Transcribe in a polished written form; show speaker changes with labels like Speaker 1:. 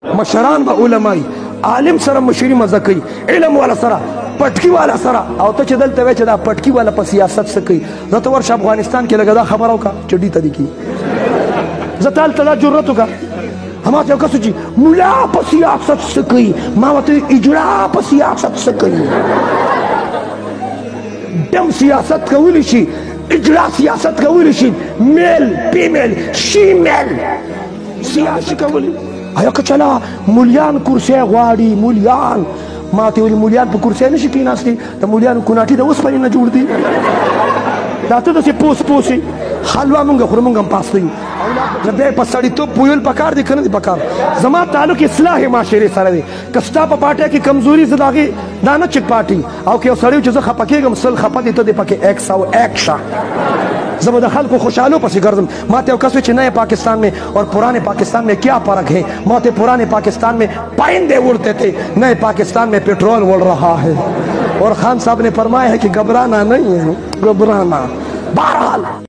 Speaker 1: مشران با علماء عالم سره مشری مزه کوي علم والا سره پټکی والا سره او ته چې دلته وای چې دا پټکی والا په سیاست څه کوي زه ته ورشه افغانستان کې لګا دا خبرو کا چډی ته دی کی زه تال ته جرأت وکا هما ته کس چې مولا په سیاست څه کوي ما وته اجرا په سیاست څه کوي دم سیاست کولی شي اجرا سیاست کولی شي میل فیمیل شیمیل سیاست کولی آیا که چلا مولیان کرسی غواړي مولیان ما ته ویل مولیان په کرسی نشي کېناستي د مولیانو کوناټي د اوسپنې نه جوړ دي دا ته داسې پوس پوسې حلوا مونږ خورو مونږ هم پاسته یو زه بیا په سړیتوب پویل پکار دی که نه دی پکار زما تعلق اصلاح معاشرې سره دی که ستا په پارټۍ کې کمزوري زه د هغې دا نه چې پارټي او که یو سړی چې زه خفه کېږم سل خفه دی ته دې پکې 101 شه زه به د خلکو خوشحالو پسې ګرځم ما ته یو کس وی چې نئے پاکستان میں اور پرانے پاکستان میں کیا فرق ہے ما ته پرانے پاکستان میں پائندے اڑتے تھے نئے پاکستان میں پیٹرول اڑ رہا ہے اور خان صاحب نے فرمایا ہے کہ گھبرانا نہیں ہے گھبرانا بہرحال